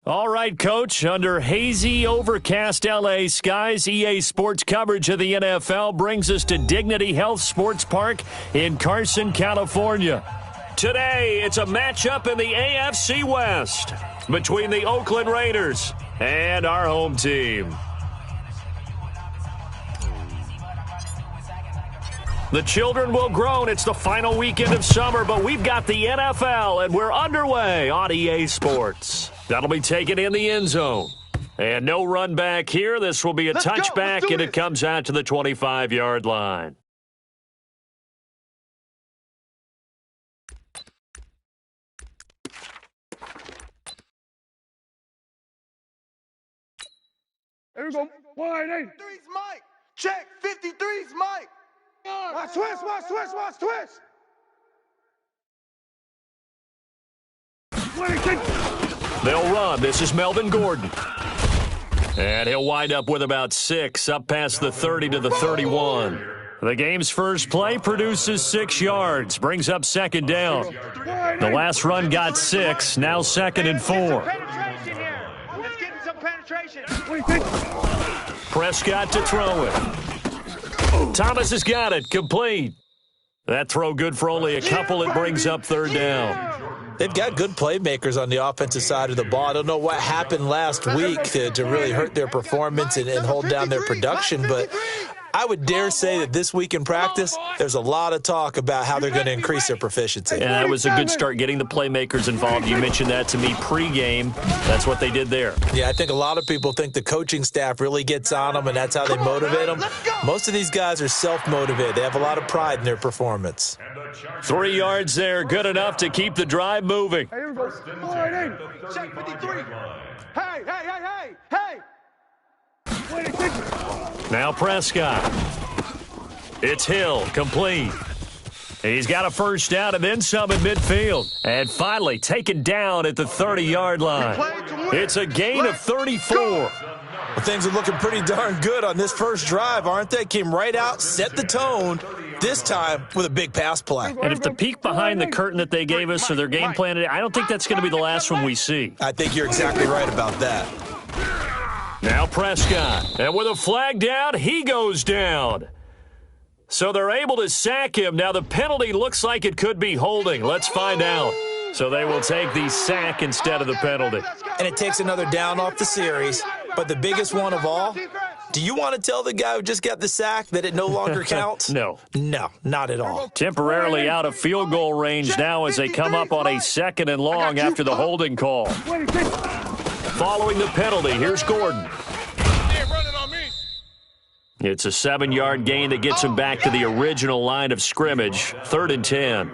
All right, Coach. Under hazy, overcast L.A. skies, EA Sports coverage of the NFL brings us to Dignity Health Sports Park in Carson, California. Today, it's a matchup in the AFC West between the Oakland Raiders and our home team. The children will groan. It's the final weekend of summer, but we've got the NFL, and we're underway on EA Sports. That'll be taken in the end zone. And no run back here. This will be a touchback, and it comes out to the 25-yard line. There we go. Wide eight. 53's Mike. Check. 53's Mike. Watch twist. 26. They'll run. This is Melvin Gordon. And he'll wind up with about 6, up past the 30 to the 31. The game's first play produces 6 yards, brings up second down. The last run got 6, now 2nd and 4. Let's get some penetration. Prescott to throw it. Thomas has got it, complete. That throw good for only a couple. It brings up 3rd down. They've got good playmakers on the offensive side of the ball. I don't know what happened last week to really hurt their performance and hold down their production, but I would dare say that this week in practice, there's a lot of talk about how they're going to increase their proficiency. And that was a good start, getting the playmakers involved. You mentioned that to me pregame. That's what they did there. Yeah, I think a lot of people think the coaching staff really gets on them, and that's how they motivate them. Most of these guys are self-motivated. They have a lot of pride in their performance. 3 yards there, good enough to keep the drive moving. Here we go. Wide eight. Check. 53. Hey. 26. Now Prescott. It's Hill, complete. He's got a first down and then some in midfield. And finally taken down at the 30-yard line. It's a gain of 34. Well, things are looking pretty darn good on this first drive, aren't they? Came right out, set the tone, this time with a big pass play. And if the peek behind the curtain that they gave us or their game plan today, I don't think that's going to be the last one we see. I think you're exactly right about that. Now Prescott, and with a flag down, he goes down. So they're able to sack him. Now the penalty looks like it could be holding. Let's find out. So they will take the sack instead of the penalty. And it takes another down off the series. But the biggest one of all, do you want to tell the guy who just got the sack that it no longer counts? No. No, not at all. Temporarily out of field goal range now as they come up on a 2nd and long after the holding call. 26. Following the penalty, here's Gordon. It's a 7-yard gain that gets him back to the original line of scrimmage, 3rd and 10.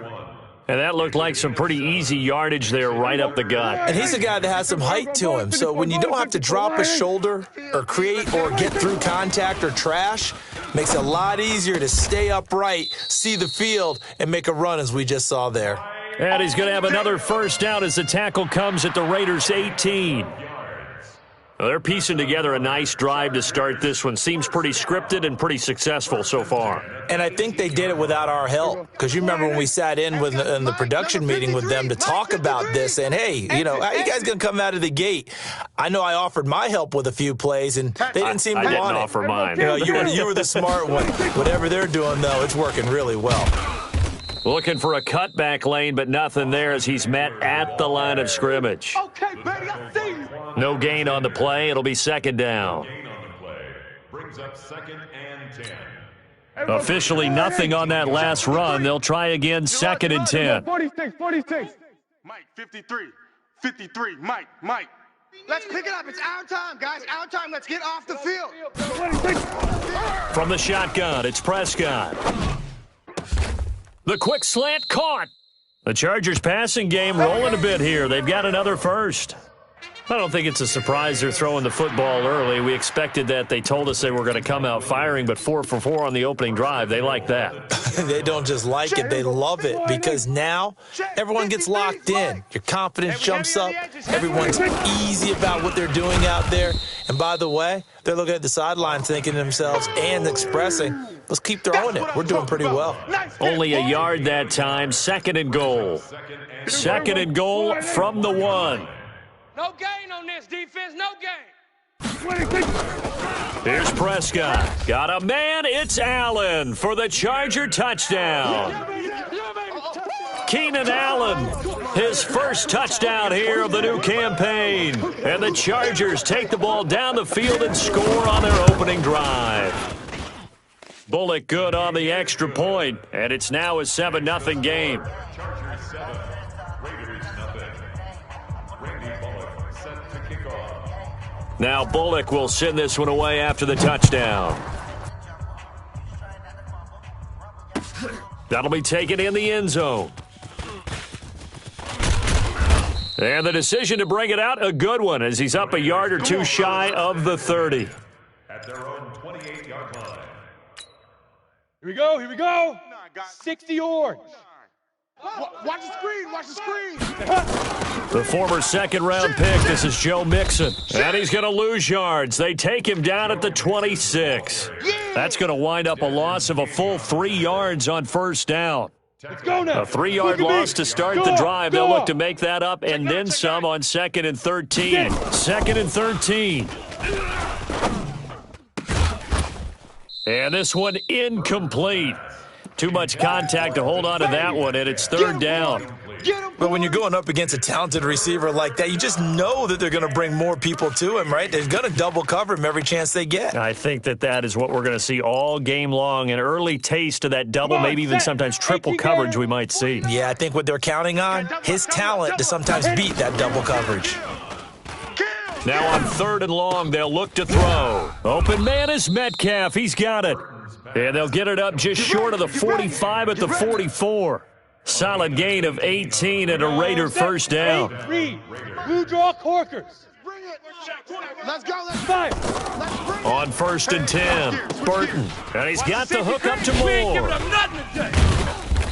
And that looked like some pretty easy yardage there right up the gut. And he's a guy that has some height to him. So when you don't have to drop a shoulder or create or get through contact or trash, makes it a lot easier to stay upright, see the field, and make a run as we just saw there. And he's going to have another first down as the tackle comes at the Raiders' 18. Well, they're piecing together a nice drive to start this one. Seems pretty scripted and pretty successful so far. And I think they did it without our help. Because you remember when we sat in the production meeting with them to talk about this, and hey, how you guys going to come out of the gate? I know I offered my help with a few plays, and they didn't seem to want it. I didn't offer mine. You were the smart one. Whatever they're doing, though, it's working really well. Looking for a cutback lane, but nothing there as he's met at the line of scrimmage. Okay, baby, I see you. No gain on the play. It'll be 2nd down. Brings up 2nd and 10. Officially nothing on that last run. They'll try again, 2nd and 10. 46. Mike, 53, Mike. Let's pick it up. It's our time, guys. Our time. Let's get off the field. 26. From the shotgun, it's Prescott. The quick slant caught. The Chargers passing game rolling a bit here. They've got another first. I don't think it's a surprise they're throwing the football early. We expected that. They told us they were going to come out firing, but 4 for 4 on the opening drive. They like that. They don't just like it, they love it, because now everyone gets locked in. Your confidence jumps up. Everyone's easy about what they're doing out there. And by the way, they're looking at the sideline thinking to themselves and expressing, let's keep throwing it. We're doing pretty well. Only a yard that time. 2nd and goal. 2nd and goal from the 1. No gain on this defense, no gain. Here's Prescott. Got a man. It's Allen for the Charger touchdown. Keenan Allen, his first touchdown here of the new campaign. And the Chargers take the ball down the field and score on their opening drive. Bullock good on the extra point, and it's now a 7-0 game. Chargers 7, Raiders nothing. Randy Bullock set to kick off. Now Bullock will send this one away after the touchdown. That'll be taken in the end zone. And the decision to bring it out, a good one, as he's up a yard or two shy of the 30. At their own 28-yard line. Here we go, here we go. 60 yards. Watch the screen, watch the screen. The former second-round pick, this is Joe Mixon. And he's going to lose yards. They take him down at the 26. That's going to wind up a loss of a full 3 yards on first down. Let's go now. A 3-yard loss to start the drive. They'll look to make that up and then some on 2nd and 13. 2nd and 13. And this one incomplete. Too much contact to hold on to that one, and it's 3rd down. But when you're going up against a talented receiver like that, you just know that they're going to bring more people to him, right? They're going to double cover him every chance they get. I think that is what we're going to see all game long, an early taste of that double, maybe even sometimes triple coverage we might see. Yeah, I think what they're counting on, his talent to sometimes beat that double coverage. Now on 3rd and long, they'll look to throw. Open man is Metcalf. He's got it. And they'll get it up just short of the 45 at the 44. Solid gain of 18 and a Raider first down. Blue draw corkers. Let's go, let's Fire. On 1st and 10, Burton. And he's got the hook up to Moore.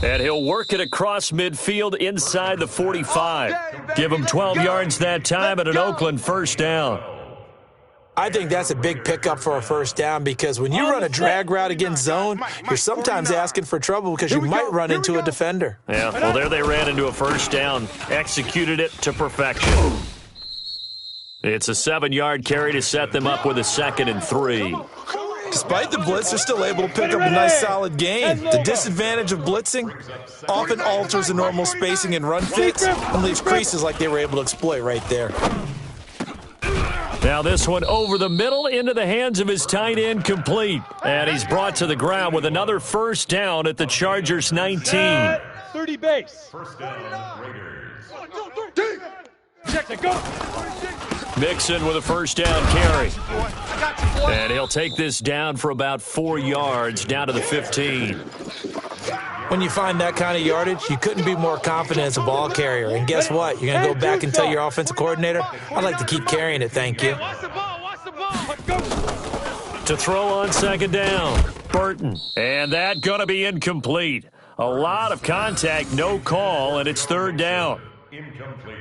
And he'll work it across midfield inside the 45. Give him 12 yards that time and an Oakland first down. I think that's a big pickup for a first down because when you run a drag route against zone, you're sometimes asking for trouble because you might run into a defender. Yeah, well, there they ran into a first down, executed it to perfection. It's a 7-yard carry to set them up with a 2nd and 3. Despite the blitz, they're still able to pick up a nice solid gain. The disadvantage of blitzing often alters the normal spacing and run fits and leaves creases like they were able to exploit right there. Now this one over the middle into the hands of his tight end, complete. And he's brought to the ground with another first down at the Chargers 19. 30 base. First down, Raiders. Check it, go. Mixon with a first down carry. And he'll take this down for about 4 yards down to the 15. When you find that kind of yardage, you couldn't be more confident as a ball carrier. And guess what? You're going to go back and tell your offensive coordinator, I'd like to keep carrying it, thank you. Watch the ball, watch the ball. To throw on 2nd down, Burton. And that going to be incomplete. A lot of contact, no call, and it's 3rd down. Incomplete.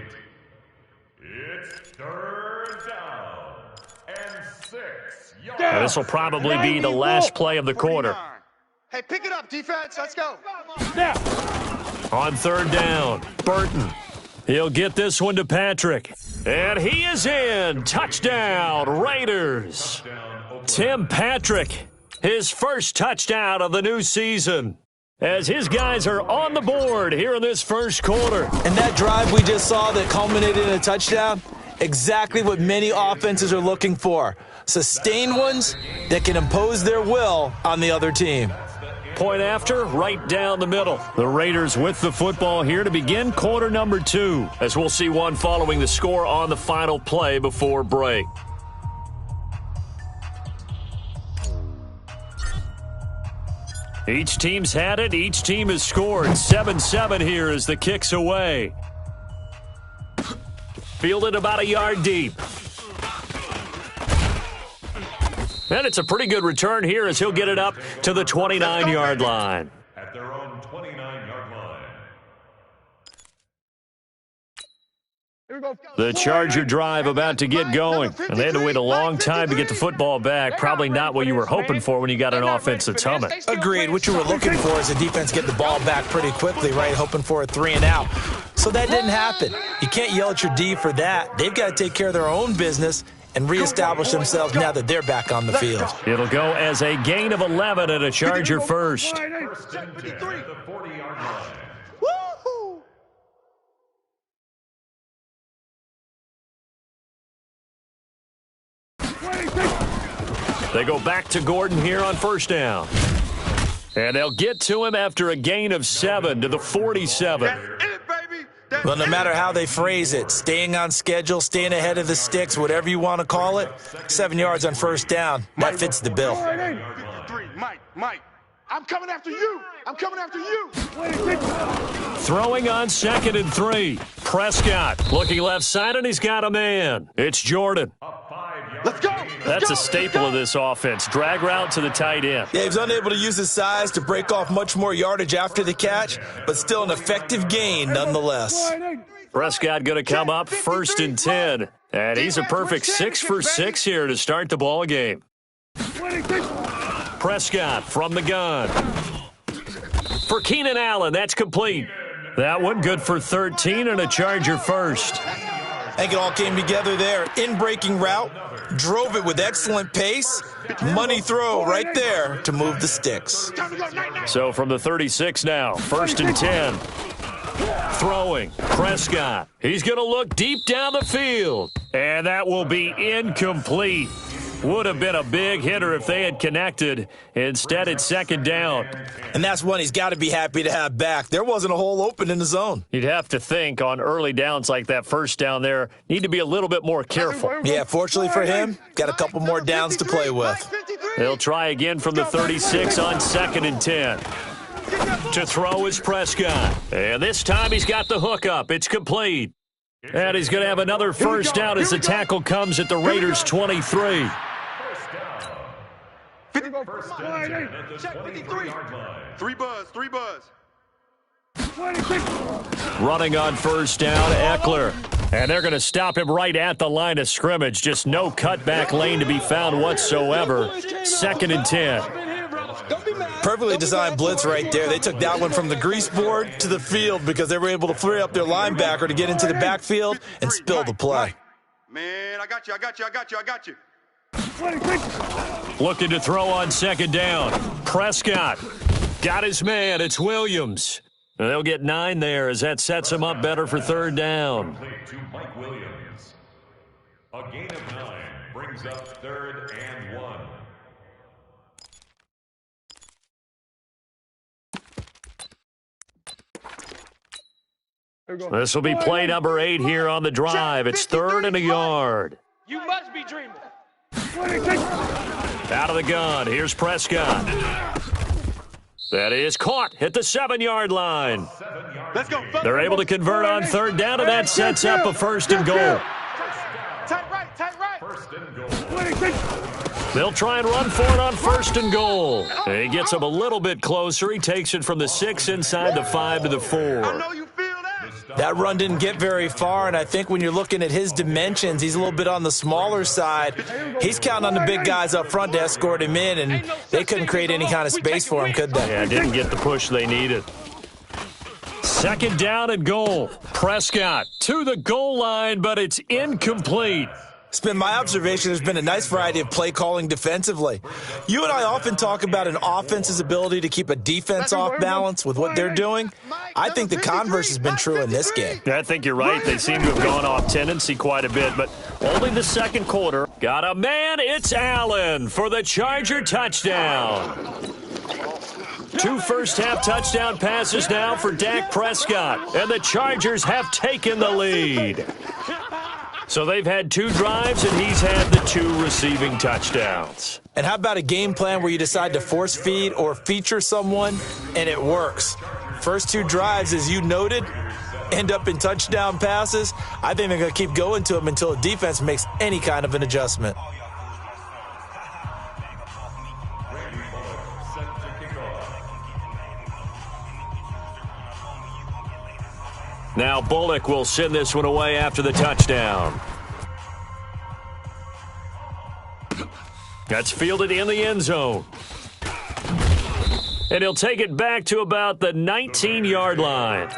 It's 3rd down and 6 yards. And this will probably be the last play of the quarter. Hey, pick it up, defense. Let's go. Now. On 3rd down, Burton. He'll get this one to Patrick. And he is in. Touchdown, Raiders. Tim Patrick, his first touchdown of the new season, as his guys are on the board here in this first quarter. And that drive we just saw that culminated in a touchdown, exactly what many offenses are looking for. Sustained ones that can impose their will on the other team. Point after, right down the middle. The Raiders with the football here to begin quarter number 2, as we'll see one following the score on the final play before break. Each team's had it. Each team has scored. 7-7 here as the kick's away. Fielded about a yard deep. And it's a pretty good return here as he'll get it up to the 29-yard line. At their own 29-yard line. Here The Charger drive about to get going, and they had to wait a long time to get the football back. Probably not what you were hoping for when you got an offense that's humming. Agreed. What you were looking for is the defense get the ball back pretty quickly, right? Hoping for a 3 and out. So that didn't happen. You can't yell at your D for that. They've got to take care of their own business and reestablish themselves now that they're back on the field. It'll go as a gain of 11 and a Charger first. First and 10 at the 40-yard line. They go back to Gordon here on first down. And they'll get to him after a gain of 7 to the 47. Well, no matter how they phrase it, staying on schedule, staying ahead of the sticks, whatever you want to call it, 7 yards on first down, that fits the bill. Mike, I'm coming after you. I'm coming after you. Throwing on 2nd and 3. Prescott looking left side, and he's got a man. It's Jordan. Let's go. That's a staple of this offense. Drag route to the tight end. Yeah, he was unable to use his size to break off much more yardage after the catch, but still an effective gain nonetheless. Prescott going to come up 1st and 10. And he's a perfect 6 for 6 here to start the ball game. Prescott from the gun. For Keenan Allen, that's complete. That one good for 13 and a Charger first. I think it all came together there. In-breaking route, drove it with excellent pace. Money throw right there to move the sticks. So from the 36 now, 1st and 10. Throwing, Prescott. He's going to look deep down the field. And that will be incomplete. Would have been a big hitter if they had connected. Instead, it's 2nd down. And that's one he's got to be happy to have back. There wasn't a hole open in the zone. You'd have to think on early downs like that first down there, need to be a little bit more careful. Yeah, fortunately for him, got a couple more downs to play with. They'll try again from the 36 on 2nd and 10. To throw is Prescott. And this time he's got the hook up. It's complete. And he's going to have another first down as the tackle comes at the Raiders' 23. First and 10 at the 23-yard line. Three buzz. Running on first down, Eckler. And they're going to stop him right at the line of scrimmage. Just no cutback lane to be found whatsoever. 2nd and 10. Perfectly designed blitz right there. They took that one from the grease board to the field because they were able to free up their linebacker to get into the backfield and spill the play. Man, I got you. Looking to throw on 2nd down. Prescott got his man. It's Williams. And they'll get 9 there as that sets him up better for 3rd down. Complete to Mike Williams. A gain of 9 brings up 3rd and 1. This will be play number 8 here on the drive. It's 3rd and a yard. You must be dreaming. Out of the gun. Here's Prescott. That is caught at the 7-yard line. Let's go. They're able to convert on 3rd down, and that sets up a 1st and goal. Tight right. First and goal. They'll try and run for it on 1st and goal. And he gets him a little bit closer. He takes it from the 6 inside the 5 to the 4. I know you feel that. That run didn't get very far, and I think when you're looking at his dimensions, he's a little bit on the smaller side. He's counting on the big guys up front to escort him in, and they couldn't create any kind of space for him, could they? Yeah, didn't get the push they needed. 2nd down and goal. Prescott to the goal line, but it's incomplete. It's been my observation there's been a nice variety of play calling defensively. You and I often talk about an offense's ability to keep a defense off balance with what they're doing. I think the converse has been true in this game. I think you're right. They seem to have gone off tendency quite a bit, but only the 2nd quarter. Got a man. It's Allen for the Charger touchdown. 2 first-half touchdown passes now for Dak Prescott, and the Chargers have taken the lead. So they've had 2 drives, and he's had the 2 receiving touchdowns. And how about a game plan where you decide to force feed or feature someone, and it works? First 2 drives, as you noted, end up in touchdown passes. I think they're going to keep going to them until the defense makes any kind of an adjustment. Now Bullock will send this one away after the touchdown. That's fielded in the end zone. And he'll take it back to about the 19-yard line.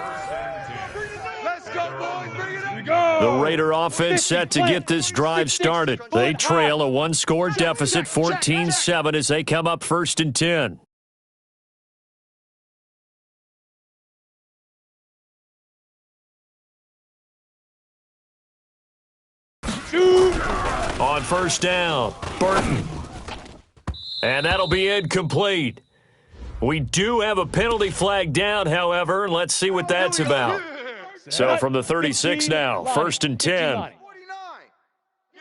Let's go, boys. Bring it up. The Raider offense set to get this drive started. They trail a one-score deficit, 14-7, as they come up 1st and 10. On 1st down, Burton. And that'll be incomplete. We do have a penalty flag down, however, and let's see what that's about. So from the 36 now, 1st and 10. 49.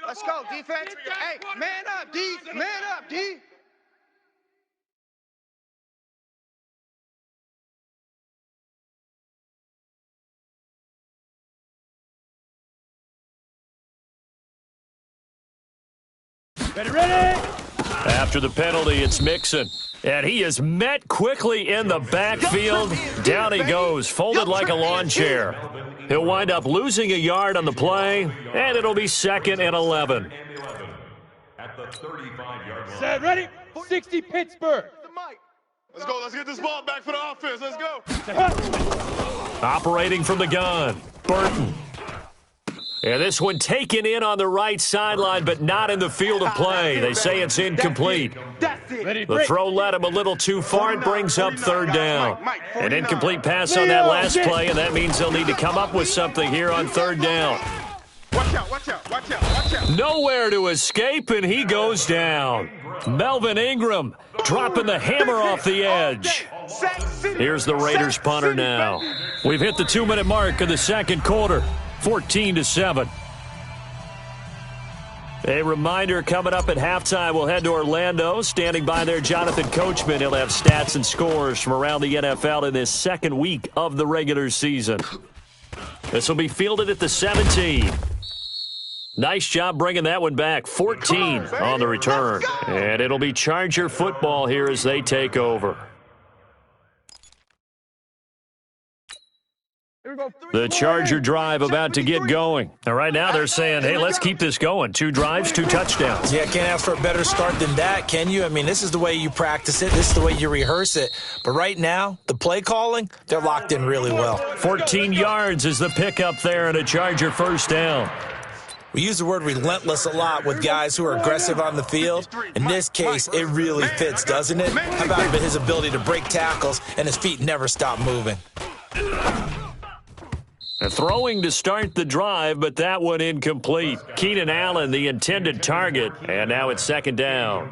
Let's go, defense. Hey, man up, D. Man up, D. Ready? After the penalty, it's Mixon. And he is met quickly in the backfield. Down he goes, folded like a lawn chair. He'll wind up losing a yard on the play, and it'll be 2nd and 11. At the 35-yard line. Set, ready? 60 Pittsburgh. Let's go. Let's get this ball back for the offense. Let's go. Operating from the gun, Burton. And this one taken in on the right sideline, but not in the field of play. They say it's incomplete. The throw led him a little too far. It brings up 3rd down. An incomplete pass on that last play, and that means they'll need to come up with something here on 3rd down. Watch out, watch out, watch out, watch out. Nowhere to escape, and he goes down. Melvin Ingram dropping the hammer off the edge. Here's the Raiders punter now. We've hit the 2-minute mark of the 2nd quarter. 14-7. A reminder coming up at halftime, we'll head to Orlando. Standing by there, Jonathan Coachman. He'll have stats and scores from around the NFL in this 2nd week of the regular season. This will be fielded at the 17. Nice job bringing that one back. 14 on the return. And it'll be Charger football here as they take over. The Charger drive about to get going. And right now they're saying, hey, let's keep this going. 2 drives, 2 touchdowns. Yeah, can't ask for a better start than that, can you? I mean, this is the way you practice it. This is the way you rehearse it. But right now, the play calling, they're locked in really well. 14 yards is the pickup there and a Charger 1st down. We use the word relentless a lot with guys who are aggressive on the field. In this case, it really fits, doesn't it? How about his ability to break tackles and his feet never stop moving? Throwing to start the drive, but that one incomplete. Keenan Allen, the intended target, and now it's 2nd down.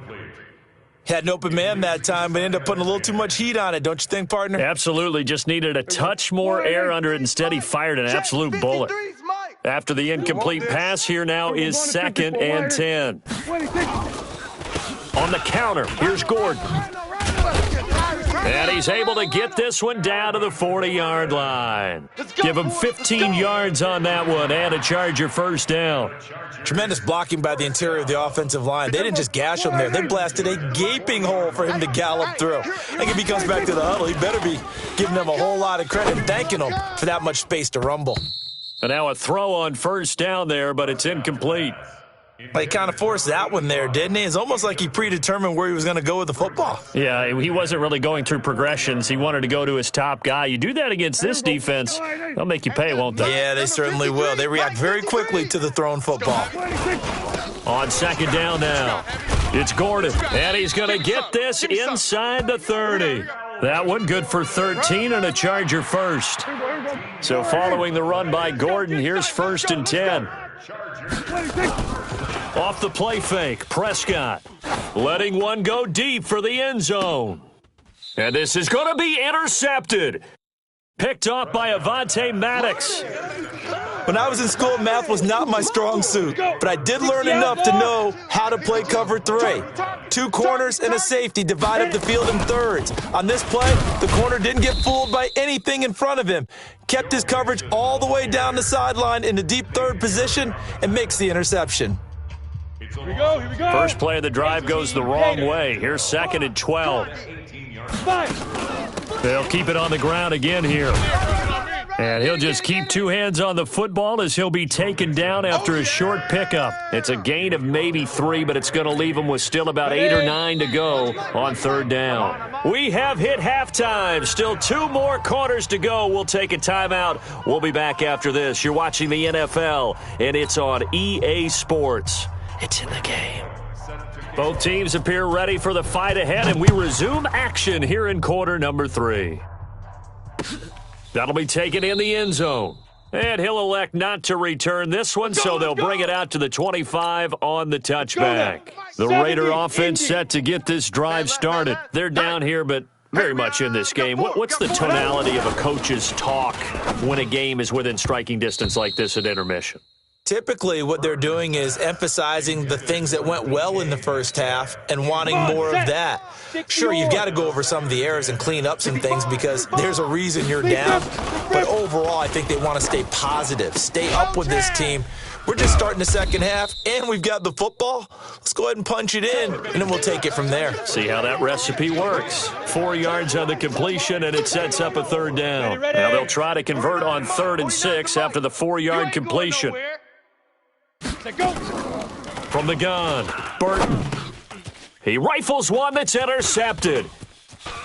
Had an open man that time, but ended up putting a little too much heat on it, don't you think, partner? Absolutely. Just needed a touch more air under it. Instead, he fired an absolute bullet. After the incomplete pass, here now is 2nd and 10. On the counter, here's Gordon. And he's able to get this one down to the 40-yard line. Give him 15 yards on that one and a Charger 1st down. Tremendous blocking by the interior of the offensive line. They didn't just gash him there. They blasted a gaping hole for him to gallop through. I think if he comes back to the huddle, he better be giving them a whole lot of credit and thanking them for that much space to rumble. And now a throw on 1st down there, but it's incomplete. Well, he kind of forced that one there, didn't he? It's almost like he predetermined where he was going to go with the football. Yeah, he wasn't really going through progressions. He wanted to go to his top guy. You do that against this defense, they'll make you pay, won't they? Yeah, they certainly will. They react very quickly to the thrown football. On 2nd down now, it's Gordon, and he's going to get this inside the 30. That one good for 13 and a Charger 1st. So following the run by Gordon, here's 1st and 10. Off the play fake, Prescott letting one go deep for the end zone. And this is going to be intercepted. Picked off by Avonte Maddox. When I was in school, math was not my strong suit, but I did learn enough to know how to play cover 3. 2 corners and a safety divide up the field in thirds. On this play, the corner didn't get fooled by anything in front of him. Kept his coverage all the way down the sideline in the deep 3rd position and makes the interception. Here we go, here we go. First play of the drive goes the wrong way. Here's 2nd and 12. They'll keep it on the ground again here. And he'll just keep two hands on the football as he'll be taken down after a short pickup. It's a gain of maybe 3, but it's going to leave him with still about 8 or 9 to go on third down. We have hit halftime. Still 2 more quarters to go. We'll take a timeout. We'll be back after this. You're watching the NFL, and it's on EA Sports. It's in the game. Both teams appear ready for the fight ahead, and we resume action here in quarter number 3. That'll be taken in the end zone. And he'll elect not to return this one, so they'll bring it out to the 25 on the touchback. The Raider offense set to get this drive started. They're down here, but very much in this game. What's the tonality of a coach's talk when a game is within striking distance like this at intermission? Typically, what they're doing is emphasizing the things that went well in the first half and wanting more of that. Sure, you've got to go over some of the errors and clean up some things because there's a reason you're down. But overall, I think they want to stay positive, stay up with this team. We're just starting the second half, and we've got the football. Let's go ahead and punch it in, and then we'll take it from there. See how that recipe works. 4 yards on the completion, and it sets up a third down. Now they'll try to convert on 3rd and 6 after the 4-yard completion. From the gun, Burton. He rifles one that's intercepted.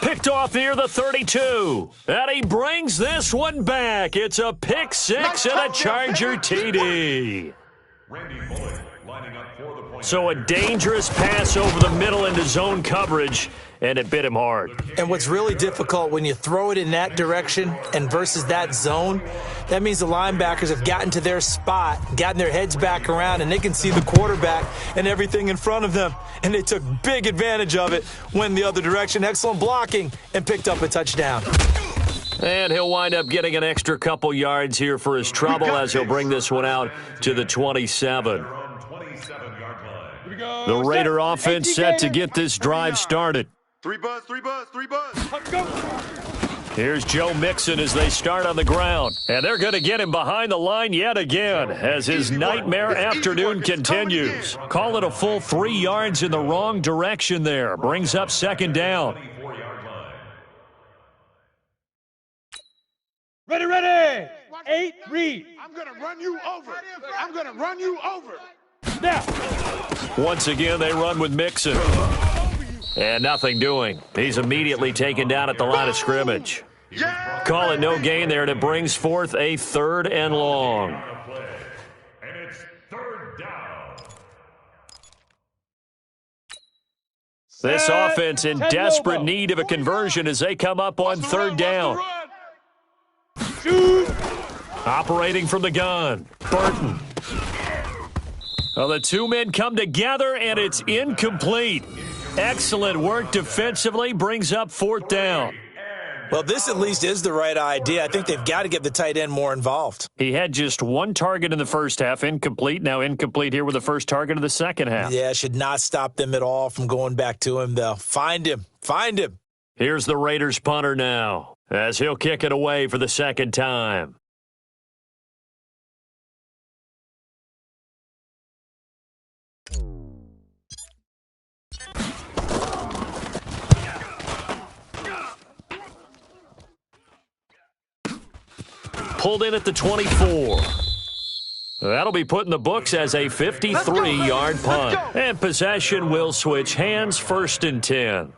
Picked off near the 32. And he brings this one back. It's a pick 6 and a Charger TD. So a dangerous pass over the middle into zone coverage, and it bit him hard. And what's really difficult when you throw it in that direction and versus that zone, that means the linebackers have gotten to their spot, gotten their heads back around, and they can see the quarterback and everything in front of them. And they took big advantage of it, went the other direction. Excellent blocking, and picked up a touchdown. And he'll wind up getting an extra couple yards here for his trouble as he'll bring this one out to the 27. The Raider offense set to get this drive started. 3 buzz, 3 buzz, 3 buzz. Here's Joe Mixon as they start on the ground. And they're going to get him behind the line yet again as his nightmare afternoon continues. Call it a full 3 yards in the wrong direction there. Brings up second down. Ready, ready. 8, read. I'm going to run you over. I'm going to run you over. Now. Once again, they run with Mixon. And nothing doing. He's immediately taken down at the line of scrimmage. Call it no gain there, and it brings forth a 3rd and long. And it's 3rd down. This offense in desperate need of a conversion as they come up on 3rd down. Operating from the gun, Burton. Well, the 2 men come together, and it's incomplete. Excellent work defensively, brings up 4th down. Well, this at least is the right idea. I think they've got to get the tight end more involved. He had just 1 target in the first half, incomplete. Now incomplete here with the first target of the second half. Yeah, should not stop them at all from going back to him, though. Find him. Find him. Here's the Raiders punter now as he'll kick it away for the second time. Pulled in at the 24. That'll be put in the books as a 53-yard punt. And possession will switch hands, 1st and 10.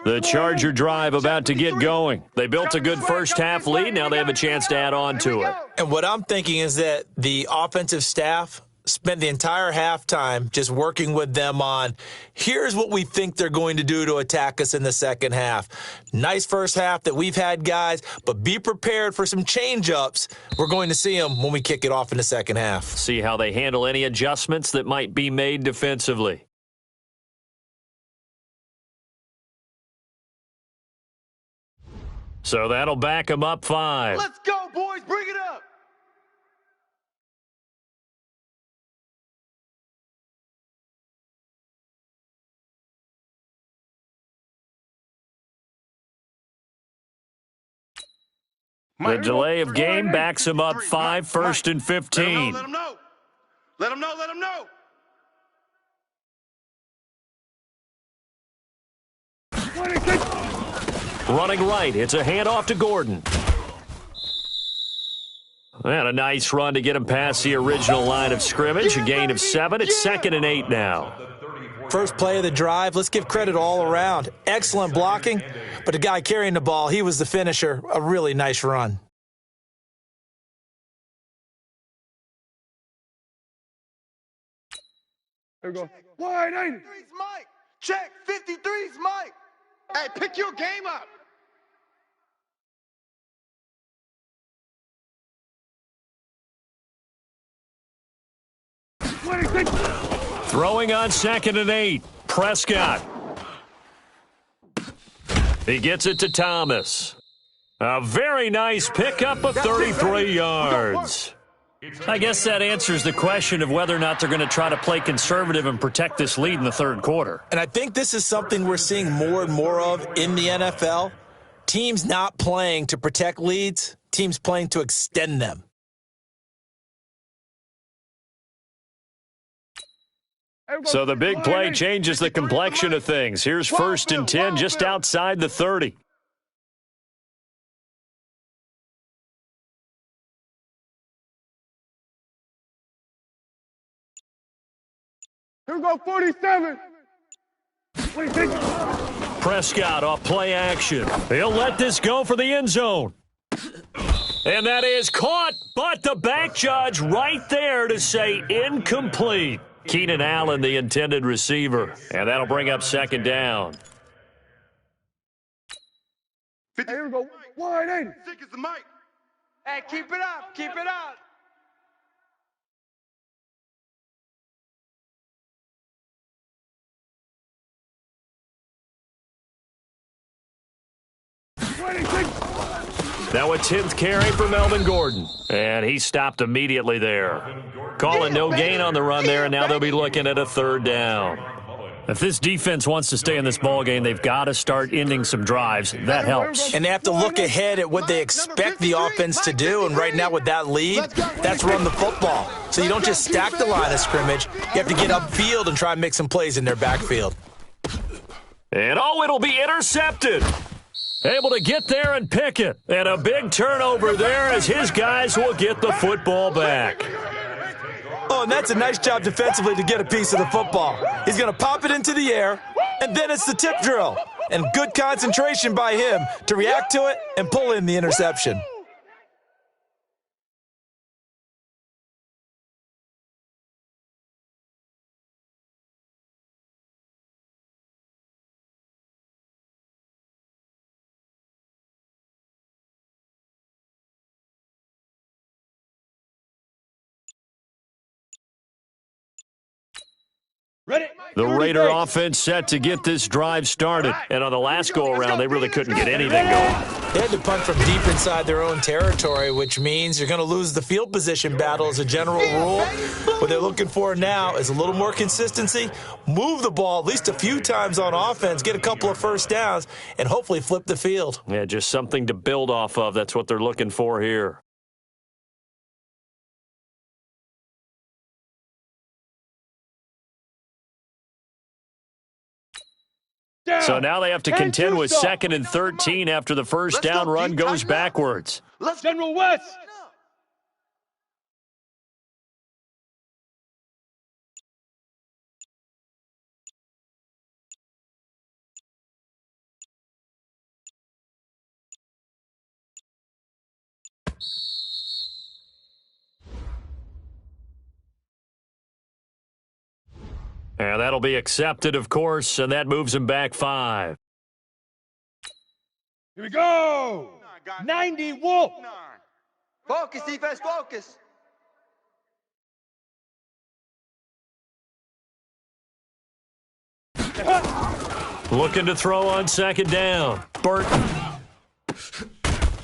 The Charger drive about to get going. They built a good first half lead. Now they have a chance to add on to it. And what I'm thinking is that the offensive staff spent the entire halftime just working with them on, here's what we think they're going to do to attack us in the second half. Nice first half that we've had, guys, but be prepared for some change-ups. We're going to see them when we kick it off in the second half. See how they handle any adjustments that might be made defensively. So that'll back them up 5. Let's go, boys. Bring it up. The delay of game backs him up 5, first and 15. Let him know. Let him know. Let him know. Running right, it's a handoff to Gordon. And a nice run to get him past the original line of scrimmage. A gain of 7. It's 2nd and 8 now. First play of the drive, let's give credit all around. Excellent blocking, but the guy carrying the ball, he was the finisher. A really nice run. There we go. Wide 90. Mike. Check. 53's Mike. Hey, pick your game up. Throwing on 2nd and 8. Prescott. He gets it to Thomas. A very nice pickup of 33 yards. I guess that answers the question of whether or not they're going to try to play conservative and protect this lead in the third quarter. And I think this is something we're seeing more and more of in the NFL. Teams not playing to protect leads, teams playing to extend them. So the big play changes the complexion of things. Here's 1st and 10 just outside the 30. Here we go, 47. 26. Prescott off play action. He'll let this go for the end zone. And that is caught, but the back judge right there to say incomplete. Keenan Allen, the intended receiver. And that'll bring up 2nd down. Here we go. Wide 80. Sick is the mic. Hey, keep it up. Keep it up. Now a 10th carry for Melvin Gordon. And he stopped immediately there. Calling no gain on the run there, and now they'll be looking at a 3rd down. If this defense wants to stay in this ballgame, they've got to start ending some drives. That helps. And they have to look ahead at what they expect the offense to do. And right now with that lead, that's run the football. So you don't just stack the line of scrimmage. You have to get upfield and try and make some plays in their backfield. And it'll be intercepted. Able to get there and pick it. And a big turnover there as his guys will get the football back. Oh, and that's a nice job defensively to get a piece of the football. He's going to pop it into the air, and then it's the tip drill. And good concentration by him to react to it and pull in the interception. Ready? The Raider offense set to get this drive started. And on the last go-around, they really couldn't get anything going. They had to punt from deep inside their own territory, which means you're going to lose the field position battle as a general rule. What they're looking for now is a little more consistency, move the ball at least a few times on offense, get a couple of first downs, and hopefully flip the field. Yeah, just something to build off of. That's what they're looking for here. So now they have to contend with 2nd and 13 after the first down run goes backwards. Let's General West. And that'll be accepted, of course, and that moves him back 5. Here we go. 90 Wolf. Focus, defense, focus. Looking to throw on 2nd down. Burton.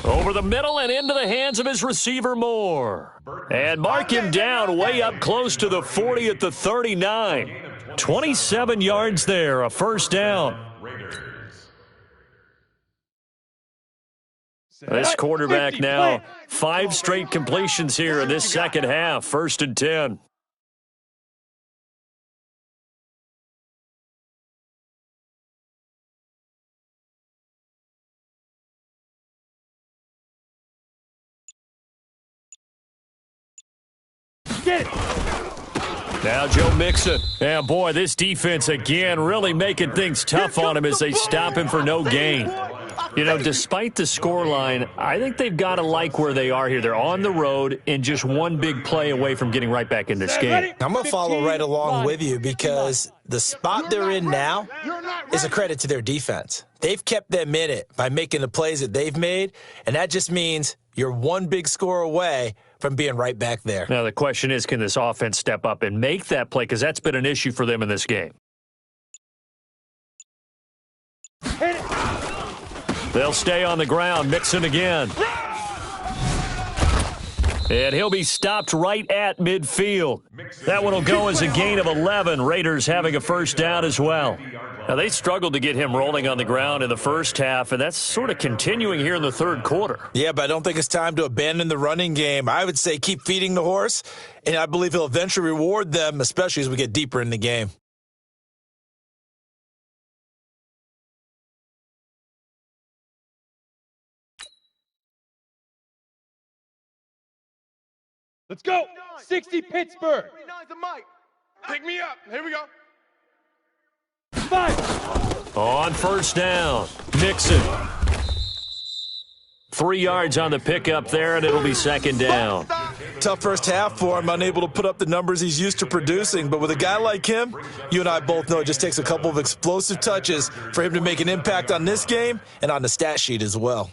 Over the middle and into the hands of his receiver, Moore. And mark him down way up close to the 40 at the 39. 27 yards there, a first down. This quarterback now, 5 straight completions here in this second half. 1st and 10. Get it. Now Joe Mixon. And boy, this defense again really making things tough on him as they stop him for no gain. You know, despite the scoreline, I think they've got to like where they are here. They're on the road and just one big play away from getting right back in this game. I'm going to follow right along with you because the spot they're in now is a credit to their defense. They've kept them in it by making the plays that they've made, and that just means you're one big score away from being right back there. Now, the question is, can this offense step up and make that play? Because that's been an issue for them in this game. They'll stay on the ground. Mixon again. And he'll be stopped right at midfield. That one will go as a gain of 11. Raiders having a first down as well. Now, they struggled to get him rolling on the ground in the first half, and that's sort of continuing here in the third quarter. Yeah, but I don't think it's time to abandon the running game. I would say keep feeding the horse, and I believe he'll eventually reward them, especially as we get deeper in the game. Let's go. 60 Pittsburgh. Pick me up. Here we go. 5. On first down, Mixon. 3 yards on the pickup there, and it'll be second down. Tough first half for him, unable to put up the numbers he's used to producing. But with a guy like him, you and I both know it just takes a couple of explosive touches for him to make an impact on this game and on the stat sheet as well.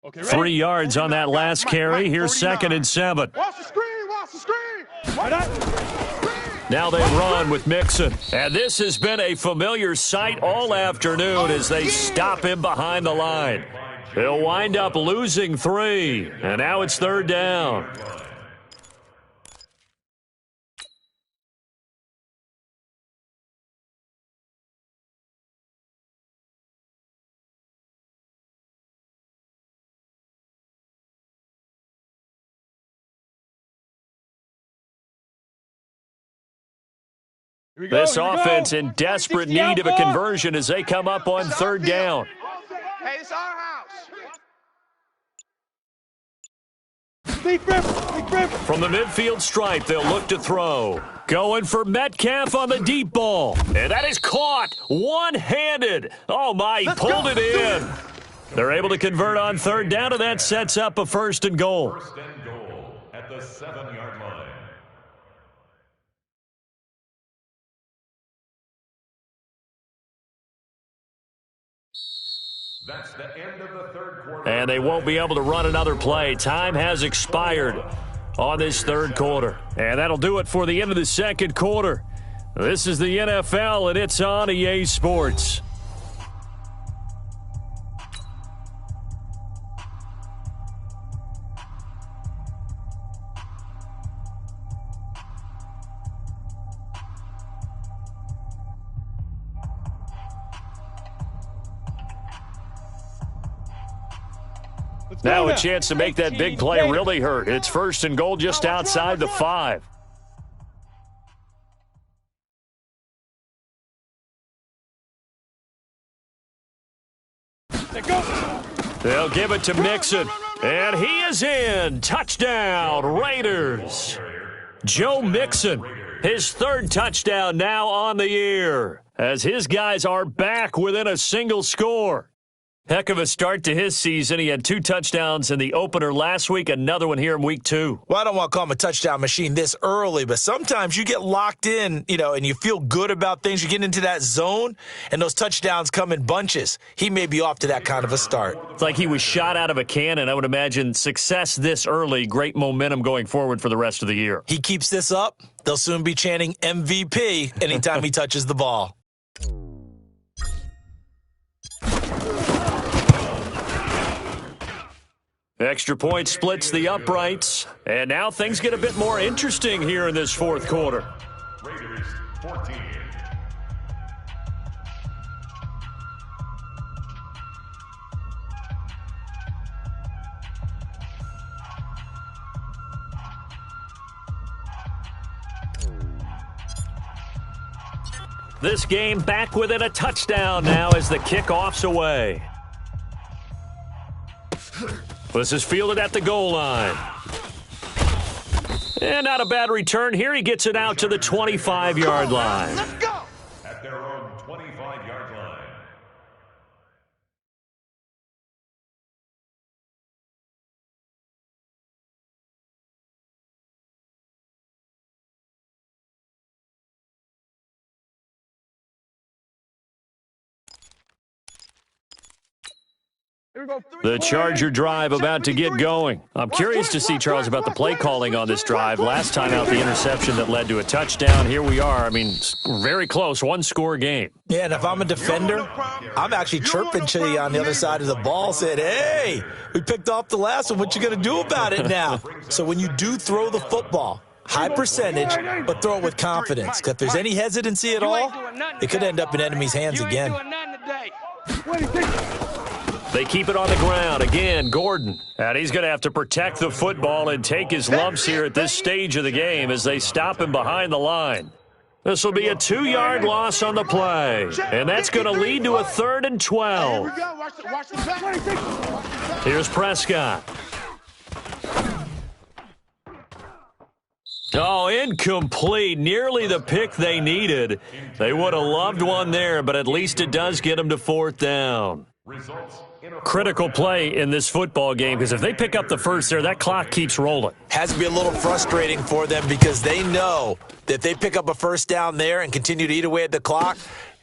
Okay, 3 yards on that last carry. Here's 2nd and 7. Watch the screen. Watch the screen. Why not? Now they run with Mixon. And this has been a familiar sight all afternoon as they stop him behind the line. They'll wind up losing 3. And now it's 3rd down. This offense in desperate need of a conversion as they come up on 3rd down. Hey, it's our house. From the midfield stripe, they'll look to throw. Going for Metcalf on the deep ball. And that is caught one-handed. Oh, my, he pulled it in. They're able to convert on 3rd down, and that sets up a 1st and goal. 1st and goal at the 7-yard line. That's the end of the third quarter. And they won't be able to run another play. Time has expired on this 3rd quarter. And that'll do it for the end of the 2nd quarter. This is the NFL, and it's on EA Sports. Now a chance to make that big play really hurt. It's 1st and goal just outside the 5. They'll give it to Mixon, and he is in. Touchdown, Raiders. Joe Mixon, his 3rd touchdown now on the year, as his guys are back within a single score. Heck of a start to his season. He had 2 touchdowns in the opener last week, another one here in week 2. Well, I don't want to call him a touchdown machine this early, but sometimes you get locked in, and you feel good about things. You get into that zone, and those touchdowns come in bunches. He may be off to that kind of a start. It's like he was shot out of a cannon. I would imagine success this early, great momentum going forward for the rest of the year. He keeps this up, they'll soon be chanting MVP anytime he touches the ball. Extra point splits the uprights. And now things get a bit more interesting here in this fourth quarter. Raiders 14. This game back within a touchdown now as the kickoff's away. This is fielded at the goal line. And not a bad return here. He gets it out to the 25-yard line. Let's go. At their own 25-yard line. The Charger drive about to get going. I'm curious to see, Charles, about the play calling on this drive. Last time out, the interception that led to a touchdown. Here we are. I mean, very close, one-score game. Yeah, and if I'm a defender, I'm actually chirping to you on the other side of the ball, saying, hey, we picked off the last one. What you going to do about it now? So when you do throw the football, high percentage, but throw it with confidence. Because if there's any hesitancy at all, it could end up in enemy's hands again. They keep it on the ground. Again, Gordon. And he's going to have to protect the football and take his lumps here at this stage of the game as they stop him behind the line. This will be a 2-yard loss on the play. And that's going to lead to a 3rd and 12. Here's Prescott. Oh, incomplete. Nearly the pick they needed. They would have loved one there, but at least it does get them to 4th down. Critical play in this football game because if they pick up the first there, that clock keeps rolling. Has to be a little frustrating for them because they know that if they pick up a first down there and continue to eat away at the clock,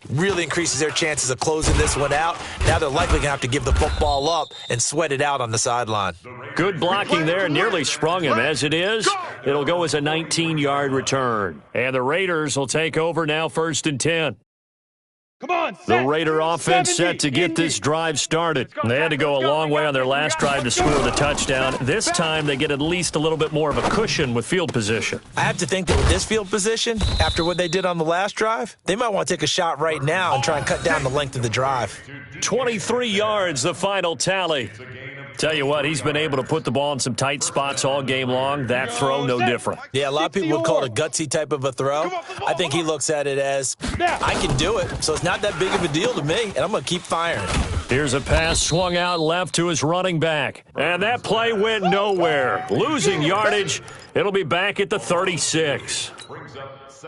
really increases their chances of closing this one out. Now they're likely going to have to give the football up and sweat it out on the sideline. Good blocking there, nearly sprung him. As it is, it'll go as a 19-yard return. And the Raiders will take over now 1st and 10. Come on, The Raider offense set to get this drive started. They had to go a long way on their last drive to score the touchdown. This time they get at least a little bit more of a cushion with field position. I have to think that with this field position, after what they did on the last drive, they might want to take a shot right now and try and cut down the length of the drive. 23 yards, the final tally. Tell you what, he's been able to put the ball in some tight spots all game long. That throw, no different. Yeah, a lot of people would call it a gutsy type of a throw. I think he looks at it as, I can do it, so it's not that big of a deal to me, and I'm going to keep firing. Here's a pass swung out left to his running back. And that play went nowhere. Losing yardage. It'll be back at the 36.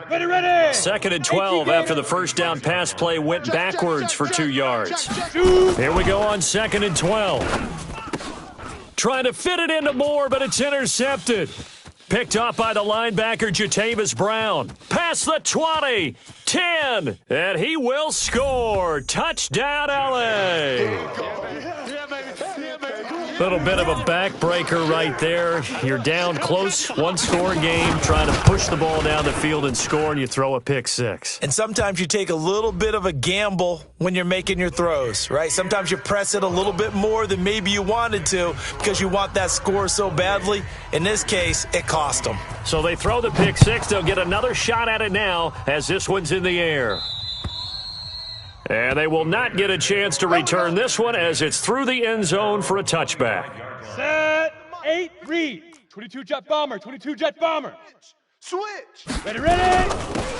Ready. 2nd and 12 after the first down pass play went backwards for 2 yards. Here we go on 2nd and 12. Trying to fit it into Moore, but it's intercepted. Picked off by the linebacker, Jatavis Brown. Past the 20, 10, and he will score. Touchdown, L.A. Little bit of a backbreaker right there. You're down close, one-score game, trying to push the ball down the field and score, and you throw a pick six. And sometimes you take a little bit of a gamble when you're making your throws, right? Sometimes you press it a little bit more than maybe you wanted to because you want that score so badly. In this case, it cost them. So they throw the pick six. They'll get another shot at it now as this one's in the air. And they will not get a chance to return this one as it's through the end zone for a touchback. Set, 8, read. 22 jet bomber, 22 jet bomber. Switch. Ready.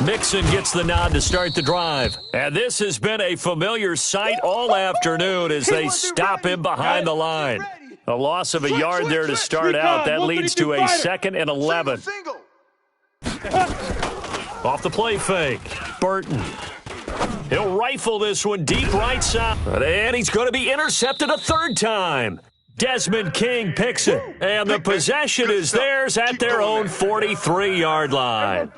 Mixon gets the nod to start the drive. And this has been a familiar sight all afternoon as they stop him behind the line. A loss of a yard there to start out. That leads to a 2nd and 11. Off the play fake. Burton. He'll rifle this one deep right side. And he's going to be intercepted a 3rd time. Desmond King picks it. And the possession is theirs at their own 43-yard line.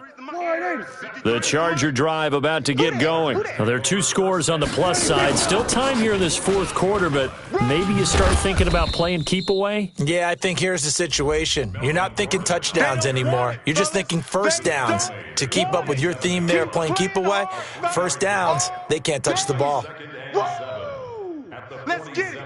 The Charger drive about to get going. Well, there are 2 scores on the plus side. Still time here in this 4th quarter, but maybe you start thinking about playing keep away? Yeah, I think here's the situation. You're not thinking touchdowns anymore. You're just thinking first downs. To keep up with your theme there, playing keep away, first downs, they can't touch the ball. Let's get it.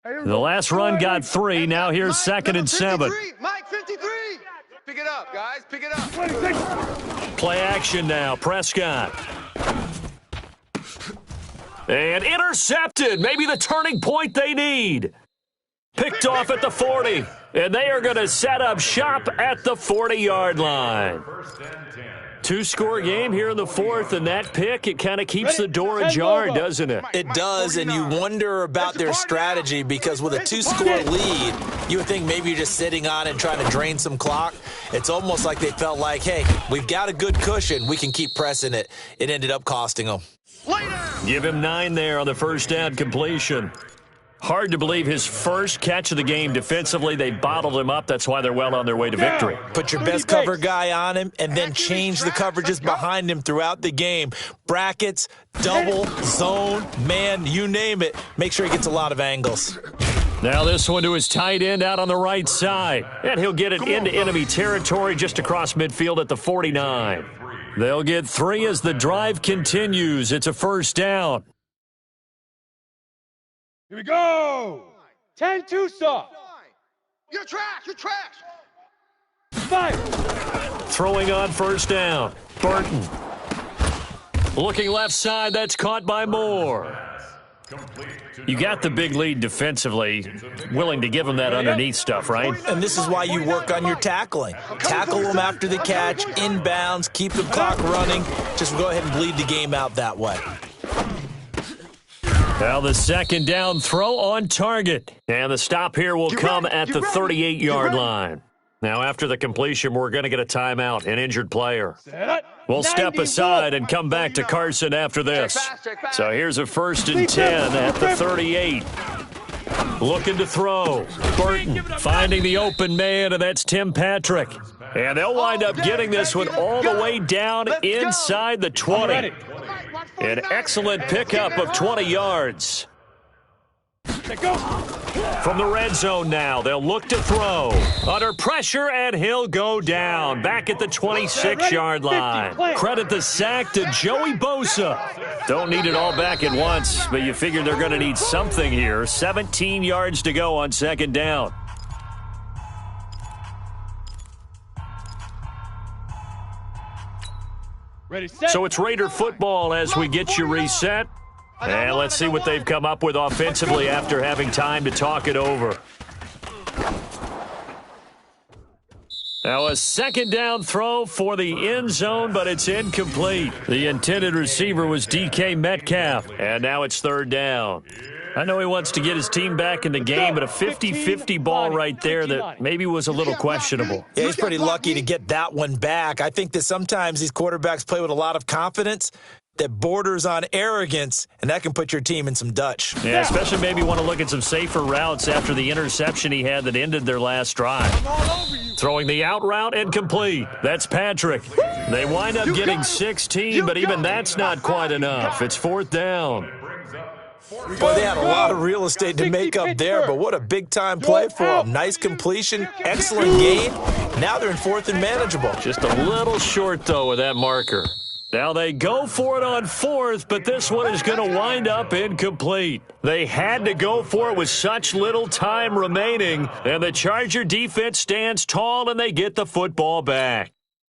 The last run got 3. Now here's 2nd and 7. Mike, 53. Pick it up, guys. Pick it up. Play action now. Prescott. And intercepted. Maybe the turning point they need. Picked off at the 40. And they are going to set up shop at the 40-yard line. 2-score game here in the 4th, and that pick, it kind of keeps the door ajar, doesn't it? It does, and you wonder about their strategy because with a 2-score lead, you would think maybe you're just sitting on it and trying to drain some clock. It's almost like they felt like, hey, we've got a good cushion. We can keep pressing it. It ended up costing them. Give him 9 there on the first down completion. Hard to believe his first catch of the game defensively. They bottled him up. That's why they're well on their way to victory. Put your best cover guy on him and then change the coverages behind him throughout the game. Brackets, double, zone, man, you name it. Make sure he gets a lot of angles. Now this one to his tight end out on the right side. And he'll get it into enemy territory just across midfield at the 49. They'll get 3 as the drive continues. It's a first down. Here we go. 10-2 soft. You're trash. You're trash. 5. Throwing on first down. Burton. Looking left side. That's caught by Moore. You got the big lead defensively. Willing to give them that underneath stuff, right? And this is why you work on your tackling. Tackle them after the catch, inbounds, keep the clock running. Just go ahead and bleed the game out that way. Now the second down throw on target. And the stop here will come at the 38-yard line. Now after the completion, we're going to get a timeout, an injured player. We'll step aside and come back to Carson after this. So here's a 1st and 10 at the 38. Looking to throw. Burton finding the open man, and that's Tim Patrick. And they'll wind up getting this one all the way down inside the 20. An excellent pickup of 20 yards. From the red zone now, they'll look to throw. Under pressure, and he'll go down. Back at the 26-yard line. Credit the sack to Joey Bosa. Don't need it all back at once, but you figure they're going to need something here. 17 yards to go on second down. So it's Raider football as we get you reset. And let's see what they've come up with offensively after having time to talk it over. Now a second down throw for the end zone, but it's incomplete. The intended receiver was DK Metcalf, and now it's third down. I know he wants to get his team back in the game, but a 50-50 ball right there that maybe was a little questionable. Yeah, he's pretty lucky to get that one back. I think that sometimes these quarterbacks play with a lot of confidence that borders on arrogance, and that can put your team in some Dutch. Yeah, especially maybe want to look at some safer routes after the interception he had that ended their last drive. Throwing the out route and complete. That's Patrick. They wind up getting 16, but even that's not quite enough. It's fourth down. Boy, they had a lot of real estate to make up there, but what a big-time play for them. Nice completion, excellent gain. Now they're in fourth and manageable. Just a little short, though, with that marker. Now they go for it on fourth, but this one is going to wind up incomplete. They had to go for it with such little time remaining, and the Charger defense stands tall, and they get the football back.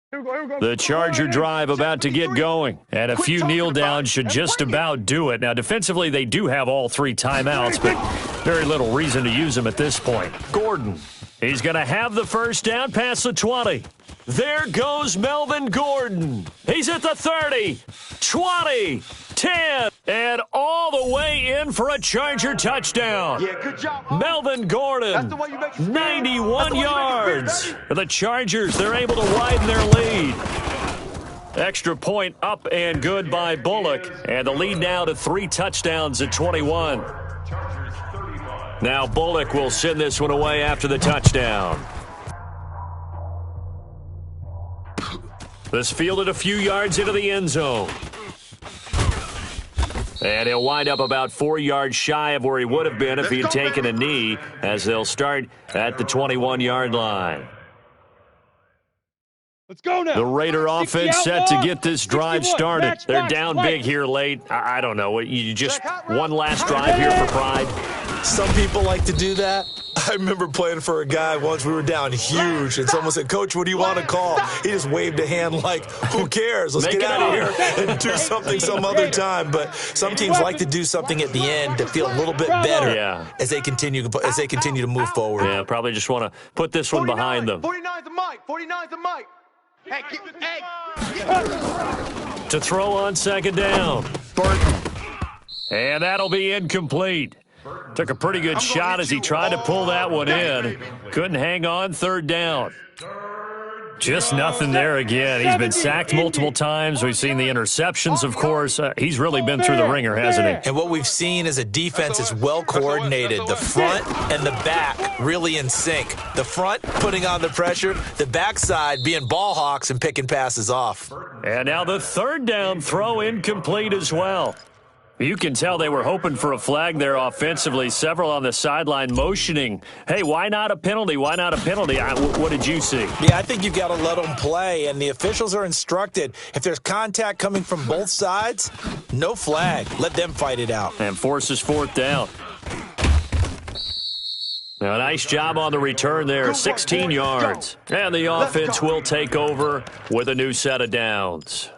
The Charger drive about to get going, and a few kneel downs should just about do it. Now, defensively, they do have all 3 timeouts, but very little reason to use them at this point. Gordon, he's going to have the first down past the 20. There goes Melvin Gordon. He's at the 30, 20, 10, and all the way in for a Charger touchdown. Yeah, good job. Melvin Gordon, 91 yards. The Chargers, they're able to widen their lead. Extra point up and good by Bullock. And the lead now to 3 touchdowns at 21. Now Bullock will send this one away after the touchdown. This fielded a few yards into the end zone. And he'll wind up about 4 yards shy of where he would have been if he had taken a knee, as they'll start at the 21-yard line. Let's go now. The Raider offense set to get this drive started. They're down big here late. I don't know. You just one last drive here for pride. Some people like to do that. I remember playing for a guy once. We were down huge, and someone said, "Coach, what do you want to call?" He just waved a hand like, "Who cares? Let's get out of here and do something some other time." But some teams like to do something at the end to feel a little bit better as they continue to move forward. Yeah, probably just want to put this one behind them. 49's the mic. 49's the mic. Hey, To throw on second down, Burton. And that'll be incomplete. Took a pretty good shot as he tried to pull that one in. Couldn't hang on third down. Just nothing there again. He's been sacked multiple times. We've seen the interceptions, of course. He's really been through the ringer, hasn't he? And what we've seen is a defense is well coordinated. The front and the back really in sync. The front putting on the pressure, the backside being ball hawks and picking passes off. And now the third down throw incomplete as well. You can tell they were hoping for a flag there offensively. Several on the sideline motioning, hey, why not a penalty? Why not a penalty? What did you see? Yeah, I think you've got to let them play, and the officials are instructed. If there's contact coming from both sides, no flag. Let them fight it out. And forces fourth down. Now, a nice job on the return there, 16 yards. And the offense will take over with a new set of downs.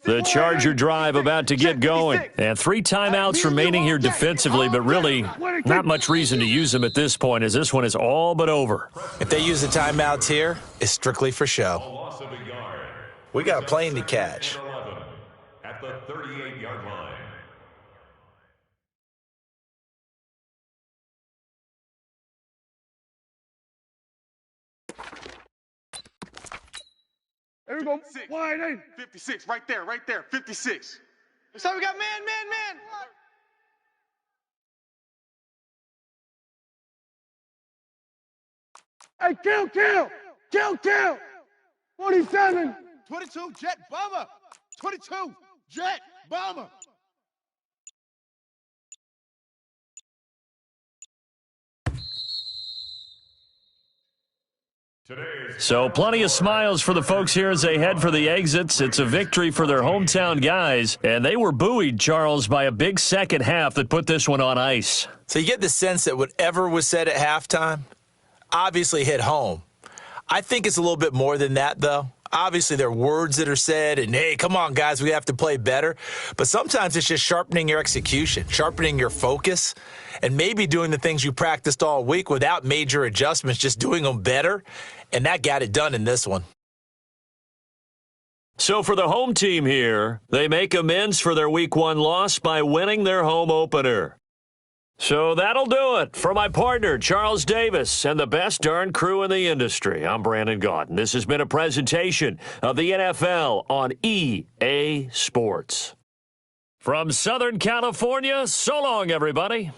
The Charger drive about to get going. And 3 timeouts remaining here defensively, but really not much reason to use them at this point as this one is all but over. If they use the timeouts here, it's strictly for show. We got a plane to catch. At the 38-yard line. There we go. Wide in. 56, right there, 56. So we got man. Hey, kill. 47. 22, jet bomber. 22, jet bomber. So plenty of smiles for the folks here as they head for the exits. It's a victory for their hometown guys, and they were buoyed, Charles, by a big second half that put this one on ice. So you get the sense that whatever was said at halftime obviously hit home. I think it's a little bit more than that, though. Obviously, there are words that are said, and, hey, come on, guys, we have to play better. But sometimes it's just sharpening your execution, sharpening your focus, and maybe doing the things you practiced all week without major adjustments, just doing them better. And that got it done in this one. So for the home team here, they make amends for their Week 1 loss by winning their home opener. So that'll do it. For my partner, Charles Davis, and the best darn crew in the industry, I'm Brandon Gaudin. This has been a presentation of the NFL on EA Sports. From Southern California, so long, everybody.